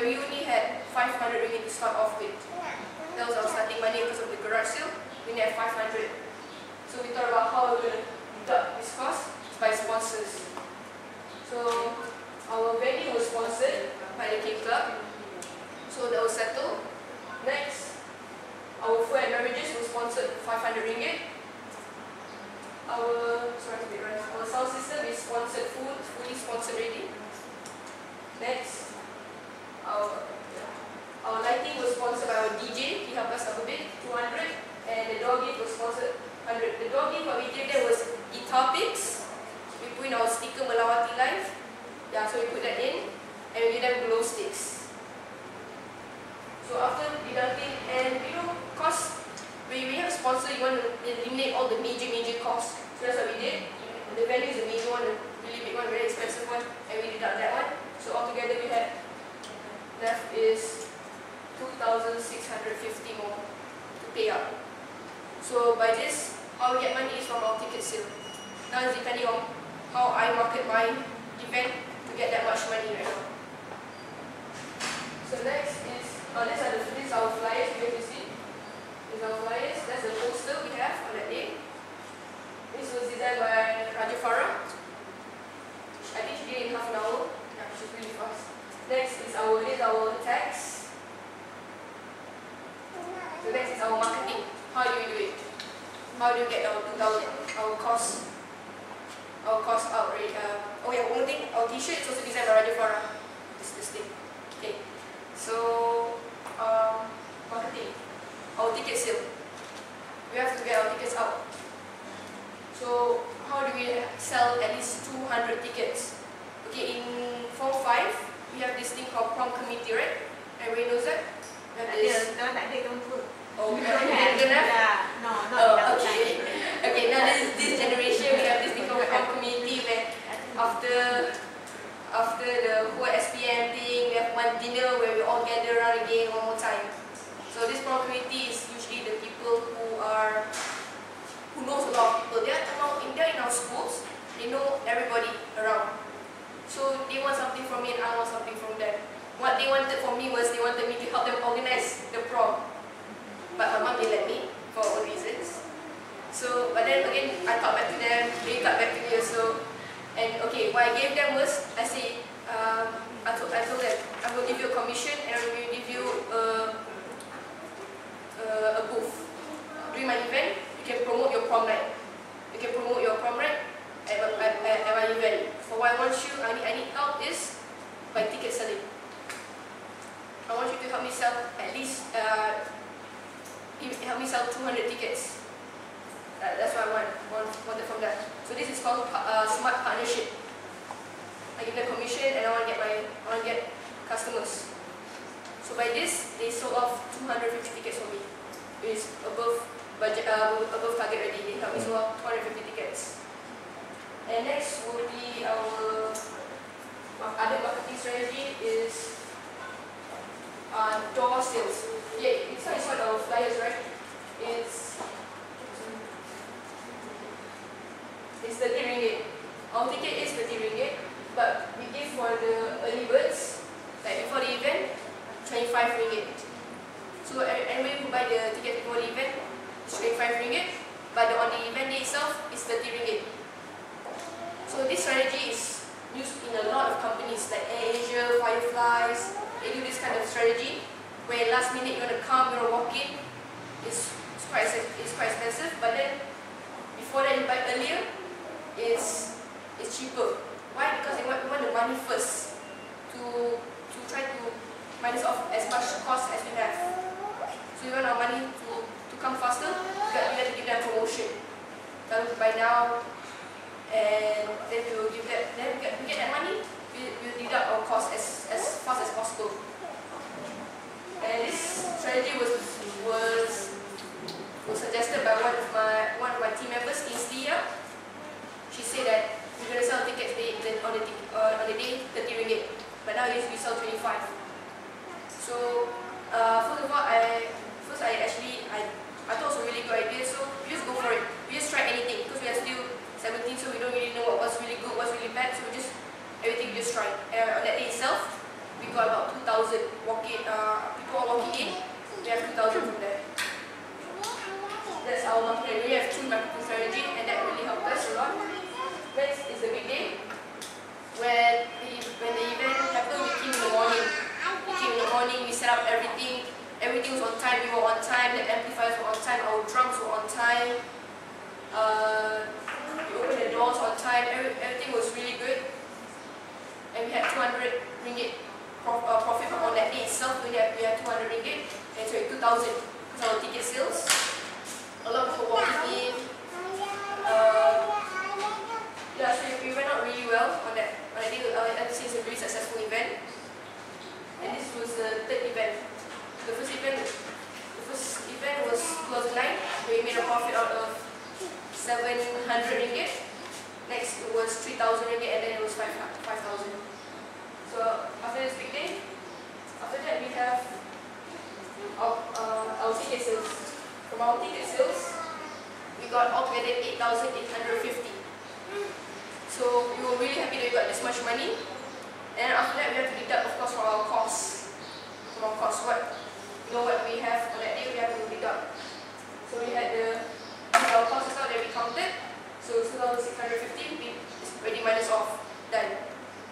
where we only had 500 ringgit to start off with. That was our starting money because of the garage sale. We only had 500. So we thought about how we're going to deduct this cost by sponsors. So our venue was sponsored by the K Club. So that was settled. Next, our food and beverages was sponsored 500 ringgit. Our sound system is sponsored, fully sponsored already. Next, our lighting was sponsored by our DJ. He helped us up a bit, 200. And the door gift was sponsored 100. The door gift what we gave them was guitar picks. We put in our sticker Melawati Live. Yeah, so we put that in. And we gave them glow sticks. So after deducting, and cost, when we have a sponsor, you want to eliminate all the major costs. So that's what we did. The venue is the major one, the really big one, very expensive one, and we deduct that one. So altogether we had left is 2,650 more to pay out. So by this, how we get money is from our ticket sale. Now it's depending on how I market my event to get that much money right now. So next is, this is our flyers you have to see. This is our flyers, that's the poster we have on that day. This was designed by Raja Farah. I think she did it in half an hour. Yeah, she's really fast. Next is our tags. So next is our marketing. How do we do it? How do you get our 2,000, our cost out, right? Oh yeah, one more thing, our t-shirt is also designed by Raja Farah. This thing. Okay. So marketing. Our ticket sale. We have to get our tickets out. So how do we sell at least 200 tickets? Okay, in Form 5, we have this thing called prom committee, right? Everybody knows that? Don't put. Oh, we don't have? Yeah, no, not okay. Okay, now this generation, we have this thing called prom committee where after the whole SPM thing, we have one dinner where we all gather around again one more time. So this prom committee is usually the people who knows a lot of people. They're in our schools, they know everybody around. So they want something from me and I want something from them. What they wanted from me was they wanted me to help them organize the prom. But my mom didn't let me for all reasons. So, but then again, I talked back to them, they talked back to me also. And okay, what I gave them was, I told them, I will give you a commission and I will give you a booth. During my event, you can promote your prom night. You can promote your prom night at my event. So what I need help is by ticket selling. I want you to help me sell at least, help me sell 200 tickets. That's what I wanted from that. So this is called smart partnership. I give them commission and I want to get customers. So by this, they sold off 250 tickets for me. It is above budget, above target already. They helped me sell off 250 tickets. And next will be our other marketing strategy is door sales. Yeah, this one is what our flyers, right? It's 30 ringgit. Our ticket is 30 ringgit, but we give for the early birds, like before the event, 25 ringgit. So anybody who buy the ticket before the event, it's 25 ringgit, but on the event day itself, it's 30 ringgit. So this strategy is used in a lot of companies like AirAsia, Fireflies. They do this kind of strategy where last minute you want to come, you want to walk in. It's quite expensive, but then before that you buy earlier, it's cheaper. Why? Because we want the money first to try to minus off as much cost as we have. So we want our money to come faster. We have to give them promotion. Tell them to buy now, and then we will give that. Then we get that money. We will deduct our cost as fast as possible. And this strategy was suggested by one of my team members, Inslia. She said that we're going to sell tickets on the day 30 ringgit, but now we sell 25. So first of all, I thought it was a really good idea. So we just go for it. We just try anything because we are still 17, so we don't really know what's really good, what's really bad. So everything we just try. And on that day itself, we got about 2,000 our marketing. We have 2 marketing strategy, and that really helped us a lot. Next is the big day. When the event happened, we came in the morning. We set up everything. Everything was on time. We were on time. The amplifiers were on time. Our drums were on time. We opened the doors on time. Everything was really good. And we had 200 ringgit profit on that day itself. We had 200 ringgit. And sorry, 2,000 because our ticket sales. A lot of people walking in. Yeah, so we went out really well on that day. I would say it's a really successful event. And this was the 3rd event. The first event was 2009. We made a profit out of 700 ringgit. Next it was 3,000 ringgit, and then it was 5,000. So after this big day, after that we have our ticket sales. From our ticket sales, we got altogether 8,850. So we were really happy that we got this much money. And after that, we have to deduct, of course, from our costs. What we have on that day, we have to deduct. So we had our costs out that we counted. So 2,650 is already minus off. Done.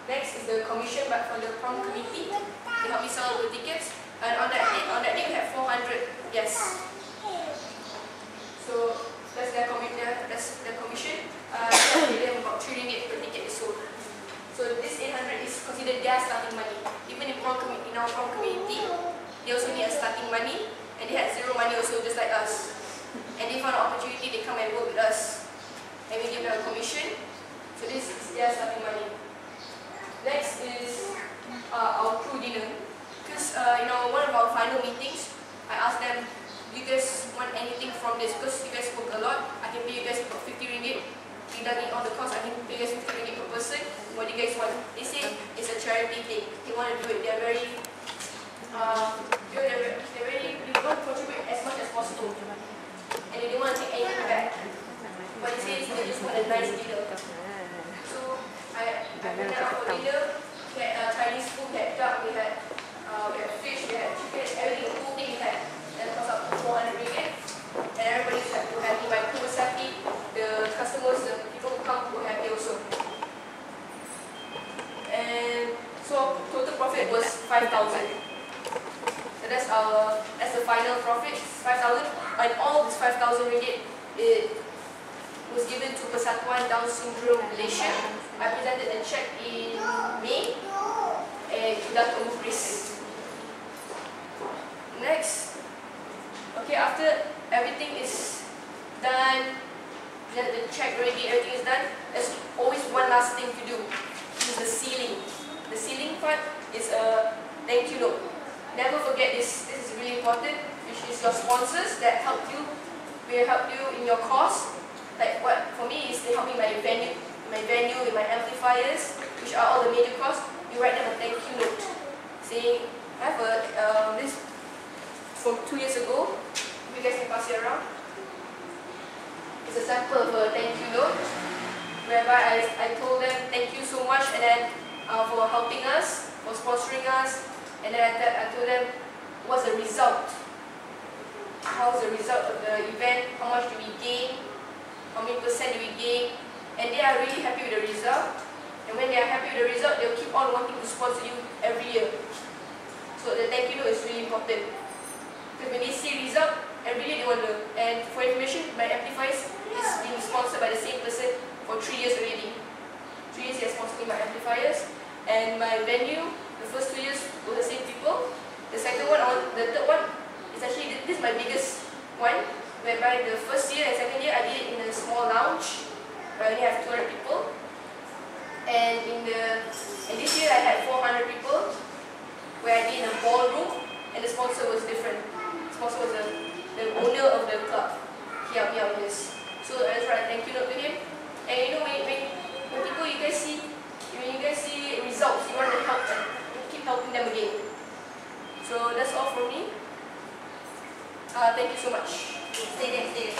Next is the commission, but from the prom committee. They helped me sell the tickets. And on that day we had 400 guests. So that's their commission. I paid them about 3 ringgit per ticket is sold. So this 800 is considered their starting money. Even in our prom community, they also need a starting money, and they had 0 money also, just like us. And they found an opportunity, they come and work with us, and we give them a commission. So this is their starting money. Next is our crew dinner. Because one of our final meetings, I asked them, do you guys want anything from this? Because you guys work a lot, I can pay you guys about 50 ringgit. Deducting all the costs, I can pay you guys 50 ringgit per person. What do you guys want? They say it's a charity thing. They want to do it. They want to contribute as much as possible. And they don't want to take anything back. But they say they just want a nice dinner. So I went out for dinner. We had Chinese food, we had duck, we had fish, we had chicken, everything, the whole thing we had. And it cost up 400 ringgit. And everybody was happy. My crew was happy. The customers, the people who come were happy also. And so total profit was 5,000. So that's the final profit, 5,000. And all this 5,000 ringgit, it was given to Persatuan Down Syndrome Malaysia. I presented the check in May, and to Dato' Mukris. Next, okay, after everything is done, the check already, everything is done, there's always one last thing to do. This is the sealing. The sealing part is a thank you note. Never forget this. This is really important, which is your sponsors that help you. Will help you in your cost. Like what for me is they help me my venue, with my amplifiers, which are all the major costs. You write them a thank you note, saying I have this from 2 years ago. If you guys can pass it around. It's a sample of a thank you note, whereby I told them thank you so much, and then for helping us, for sponsoring us, and then I told them what's the result. How's the result of the event? How much do we gain? How many percent do we gain? And they are really happy with the result. And when they are happy with the result, they'll keep on wanting to sponsor you every year. So the thank you note is really important. Because when they see result, every year they want to. And for information, my amplifiers is being sponsored by the same person for 3 years already. 3 years they are sponsoring my amplifiers. And my venue, the first 2 years were the same people. The second one, the third one, is actually, this is my biggest one. Whereby the first year and second year I did it in a small lounge where I only have 200 people. And in this year I had 400 people where I did in a ballroom, and the sponsor was different. The sponsor was the owner of the club. He helped me out with this. So I just write a thank you note to him. And you know when people you guys see results, you want to help them. You keep helping them again. So that's all from me. Thank you so much. Stay there.